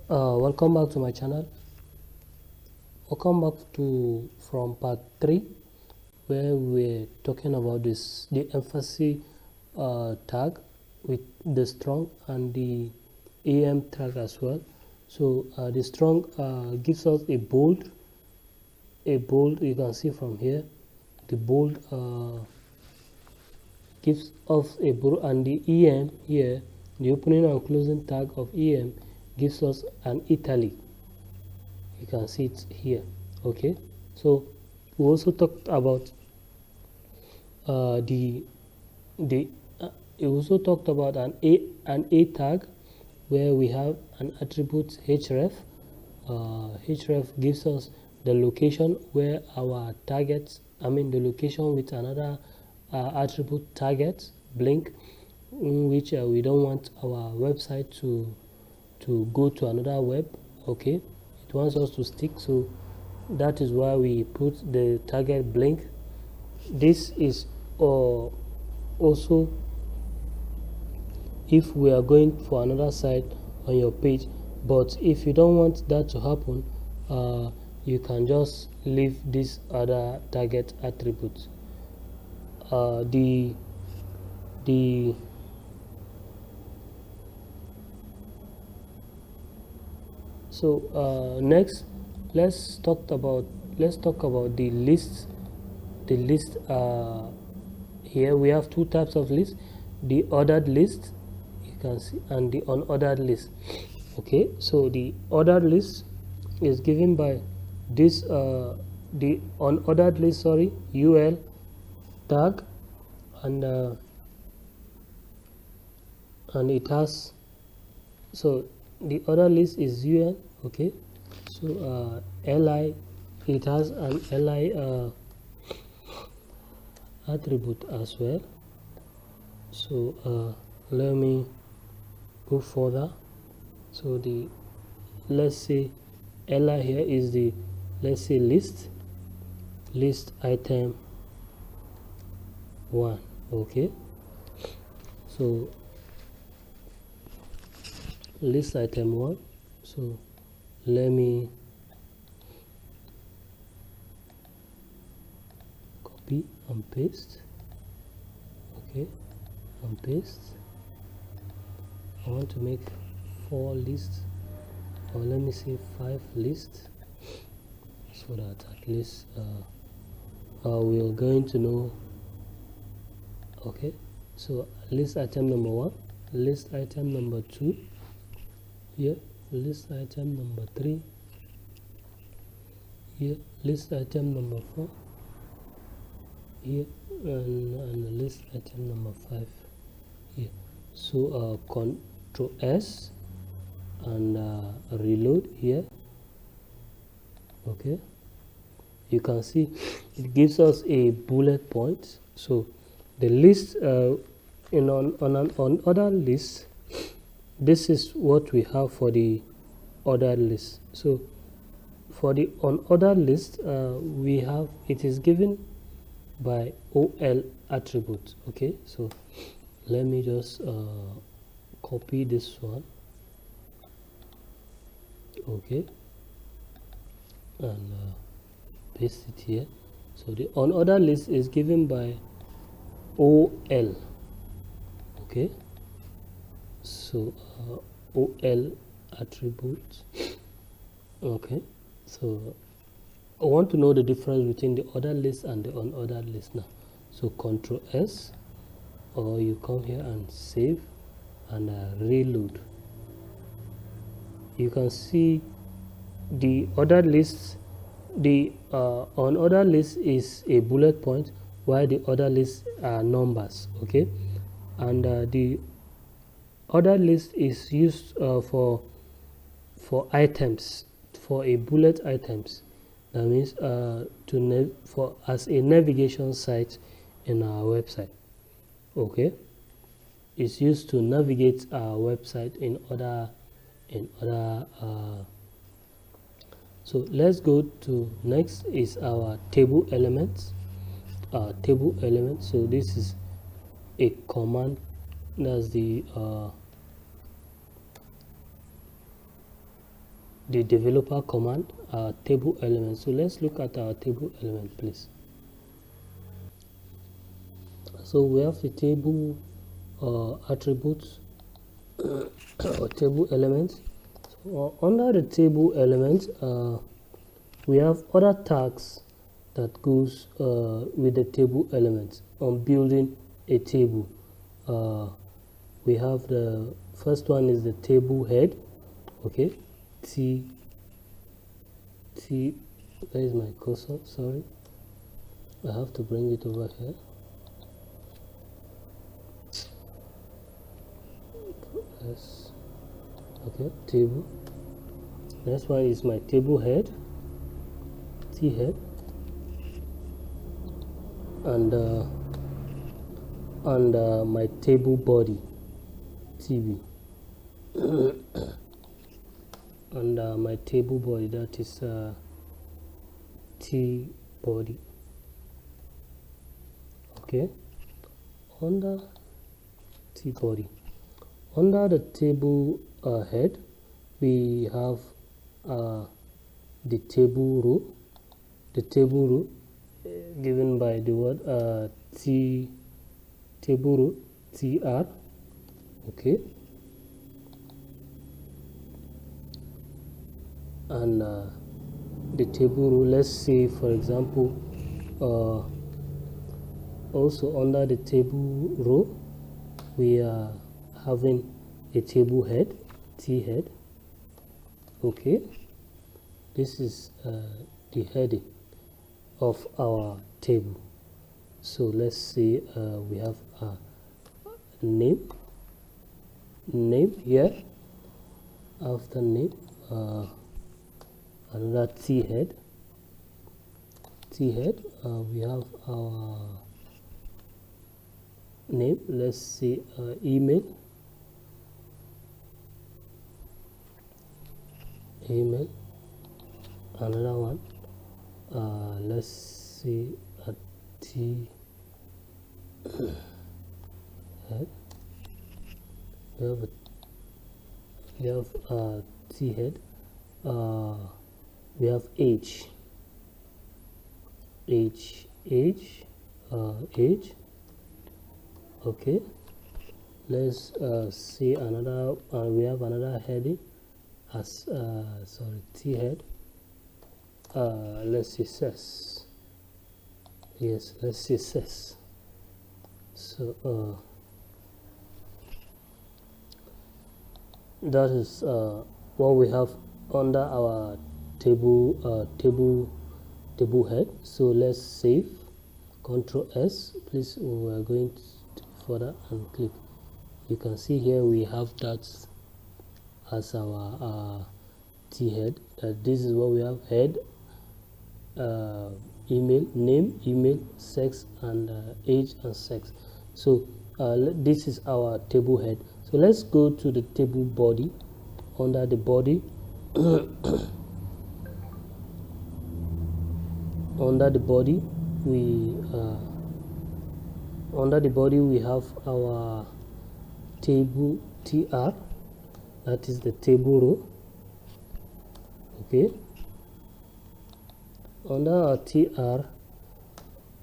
Welcome back to my channel. Welcome back to from part 3, where we're talking about the emphasis tag with the strong and the am tag as well. So the strong gives us a bold. You can see from here, the bold gives us a bold, and the em here, the opening and closing tag of em gives us an italic. You can see it here. Okay, so we also talked about we also talked about an a tag, where we have an attribute href. Href gives us the location where our targets, the location with another attribute target blink, in which we don't want our website to go to another web. Okay, it wants us to stick, so that is why we put the target blink. This is also if we are going for another site on your page, but if you don't want that to happen, you can just leave this other target attribute. Next, let's talk about the list. The list, here we have two types of lists: the ordered list, you can see, and the unordered list. Okay, so the ordered list is given by this the unordered list, sorry, ul tag, and it has, so the order list is ul. Okay, so li, it has an li attribute as well. So let me go further. So let's say li here is the, let's say, list item 1. Okay, so list item 1. So let me copy and paste. Okay, and paste. I want to make 4 lists, or let me say 5 lists, so that at least we're going to know. Okay, so list item number 1, list item number 2 here, list item number 3 here, list item number 4 here, and list item number 5 here. So Ctrl S and reload here. Okay, you can see it gives us a bullet point. So the list on an unordered list, this is what we have for the ordered list. So for the unordered list, we have, it is given by ol attribute. Okay, so let me just copy this one. Okay, and paste it here. So the unordered list is given by ol. Okay, so ol attribute. Okay, so I want to know the difference between the ordered list and the unordered list now. So Ctrl S, or you come here and save and reload. You can see the ordered list, the unordered list is a bullet point, while the ordered list are numbers. Okay, and the ordered list is used for items, for a bullet items. That means for as a navigation site in our website. Okay, it's used to navigate our website in other so let's go to next is our table elements. So this is a command, that's the the developer command, our table element. So let's look at our table element, please. So we have the table attributes or table elements. So, under the table elements, we have other tags that goes with the table elements on building a table. We have the first one is the table head. Okay, where is my cursor? Sorry, I have to bring it over here. Yes. Okay, table. Next one is my table head, T head, and my table body, TB. And my table body, that is tbody. Okay, under tbody, under the table head, we have the table row. The table row given by the word table row, tr. Okay, and the table row, let's say for example, also under the table row we are having a table head, T head. Okay, this is the heading of our table. So let's say we have a name here. After name, another T head. We have our name. Let's say email. Another one, let's see a T head. We have a T head. We have age. Okay, let's see another. We have another heading as T head. Let's say ses. Yes, let's say ses. So that is what we have under our table head. So let's save. Control S, please. We are going to further and click. You can see here we have that as our T head. This is what we have: head, email, name, email, sex, and age and sex. So this is our table head. So let's go to the table body. Under the body, under the body we have our table tr, that is the table row. Okay, under our tr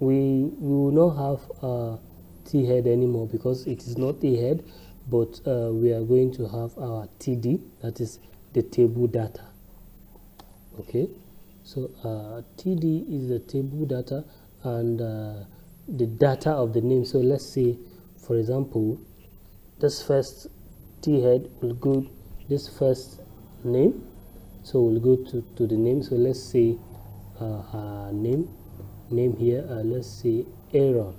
we will not have a t head anymore because it is not a head, but we are going to have our td, that is the table data. Okay, so td is the table data and the data of the name. So let's say for example this first t head will go this first name, so we'll go to the name. So let's say her name here, let's say Aaron.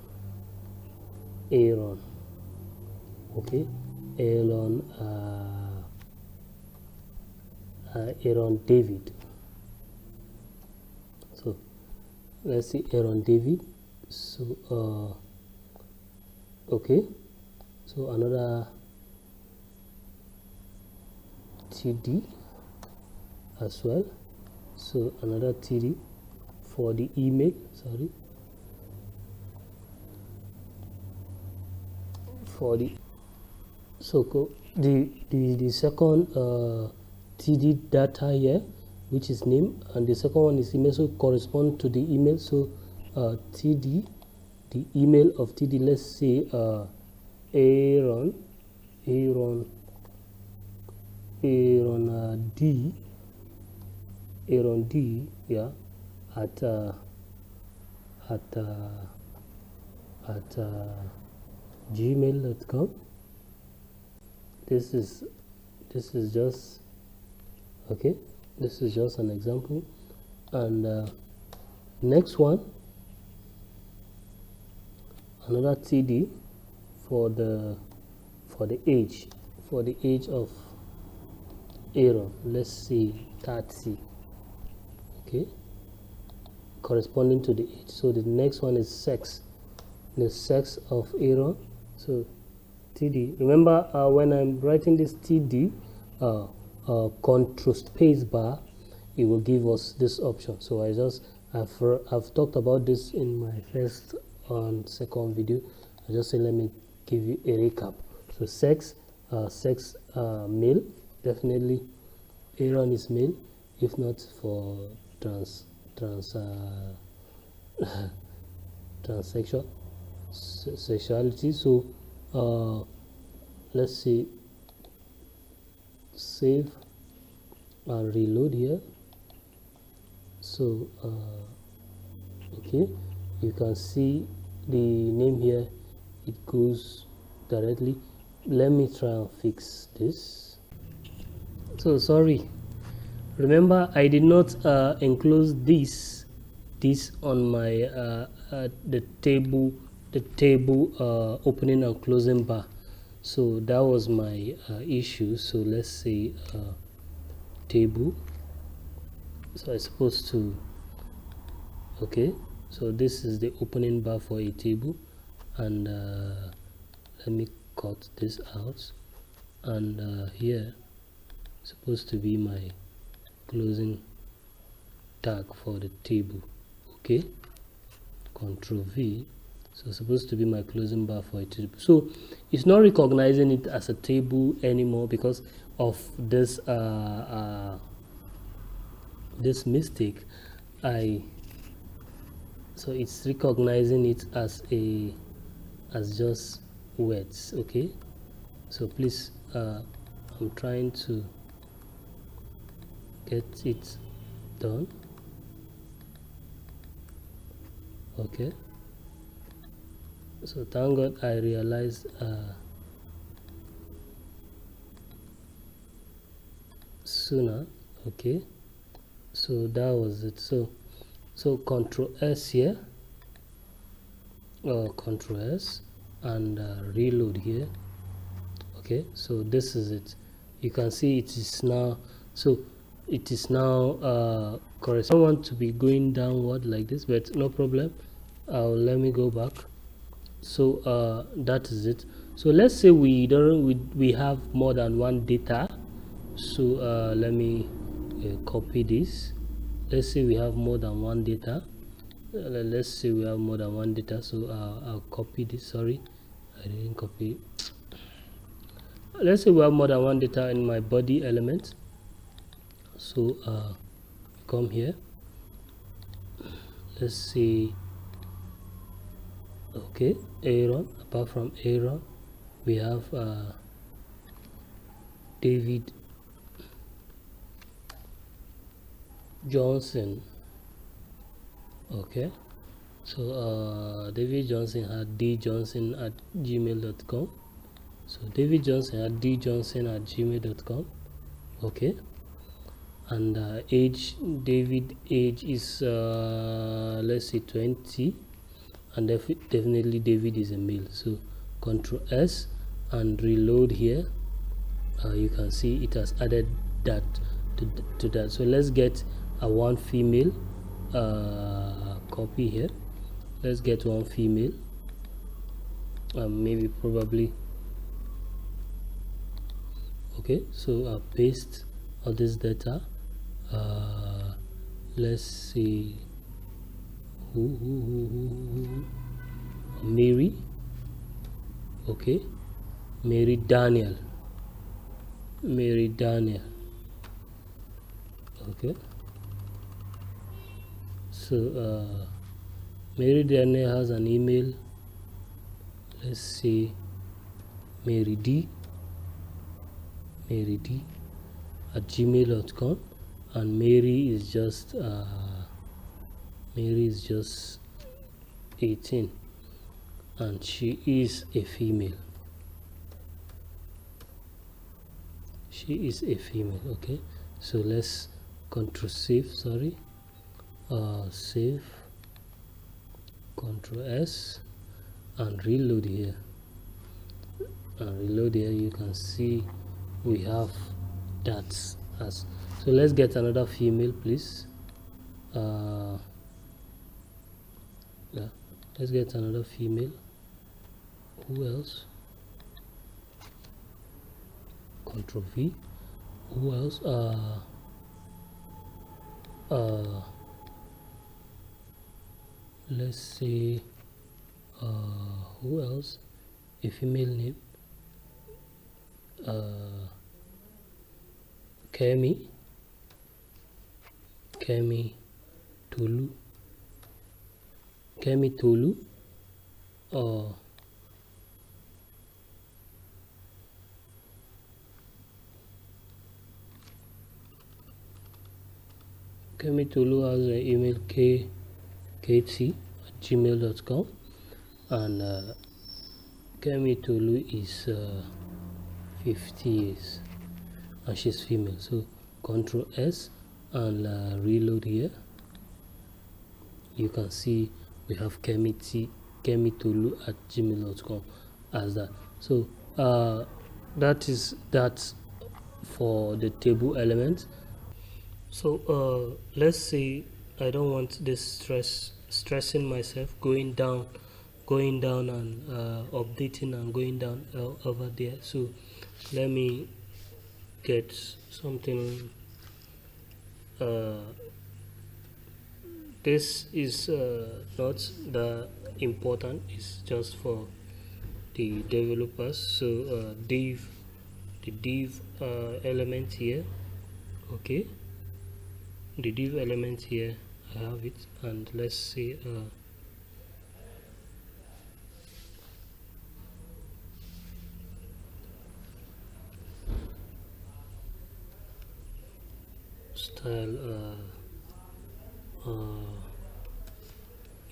Okay, Aaron David. So let's see Aaron David. So okay, so another td as well. So another td for the email, sorry, for the so the second td data here, which is name, and the second one is email, so correspond to the email. So td, the email of td, let's say Aaron D, yeah, at gmail.com. This is just okay. This is just an example. And next one, another td for the age of Aaron, let's say 30, okay, corresponding to the age. So the next one is sex, the sex of Aaron. So td, remember when I'm writing this td, control space bar, it will give us this option. So I've talked about this in my first and second video. I just say let me give you a recap. So sex male, definitely Aaron is male, if not for transsexual sexuality. So let's see, save and reload here. So okay, you can see the name here, it goes directly. Let me try and fix this. So sorry, remember I did not enclose this on my the table opening and closing bar. So that was my issue. So let's say table. So I'm supposed to, okay, so this is the opening bar for a table, and let me cut this out, and here supposed to be my closing tag for the table. Okay, Control V. So supposed to be my closing bar for a table. So it's not recognizing it as a table anymore because of this this mistake. So it's recognizing it as just words. Okay, so please, I'm trying to get it done. Okay, so thank God I realized sooner. Okay, so that was it. So Control S here, Control S, and reload here. Okay, so this is it. You can see it is now, so it is now correct. I don't want to be going downward like this, but no problem. Let me go back. So that is it. So let's say we have more than one data. So let me copy this. Let's say we have more than one data. Let's say we have more than one data. So I'll copy this. Sorry, I didn't copy. Let's say we have more than one data in my body element. So come here. Let's see. Okay, Aaron. Apart from Aaron, we have David Johnson. Okay, so David Johnson at djohnson@gmail.com. So David Johnson at djohnson@gmail.com. Okay, and age, David age is let's say 20, and definitely David is a male. So Control S and reload here. You can see it has added that to that. So let's get a one female. Copy here. Let's get one female. Maybe probably. Okay, so paste all this data. Let's see. Mary. Okay, Mary Daniel. Okay, so Mary Daniel has an email. Let's say Mary D at gmail.com, and Mary is just 18, and she is a female. Okay, so let's save, save, Control S, and reload here. You can see we have that as. So let's get another female, please. Yeah, let's get another female. Who else? Control V. Who else? Let's say who else? A female name. Kemi Tolu. Kemi Tolu. Kemi Tolu has an email kt@gmail.com, and Kemi Tolu is 50 years, and she's female. So Control S and reload here. You can see we have Kemi Tolu at gmail.com as that. So that is that for the table element. So let's say I don't want this stressing myself, going down and updating and going down over there. So let me get something. This is not that important, it's just for the developers. So the div element here. Okay, the div element here, I have it, and let's say style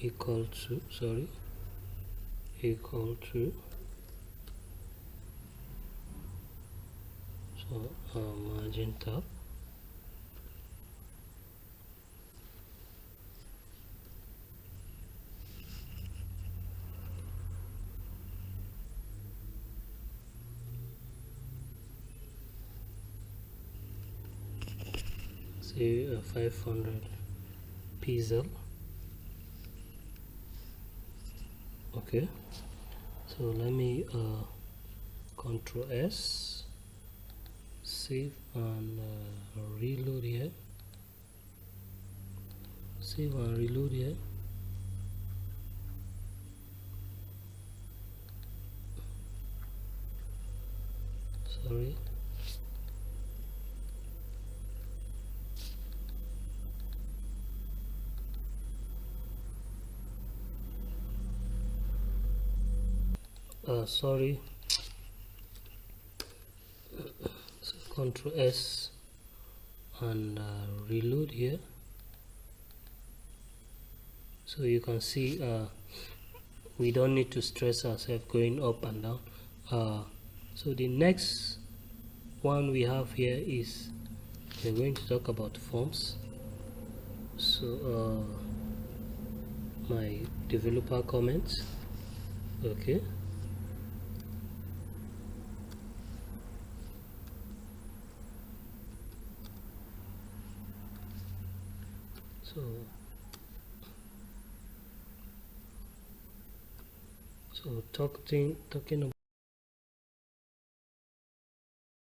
equal to so margin tab, say 500 pixel. Okay, so let me Control S, save and reload here. Sorry, sorry. So Control S and reload here. So you can see we don't need to stress ourselves going up and down. So the next one we have here is we're going to talk about forms. So my developer comments. Okay, so talking about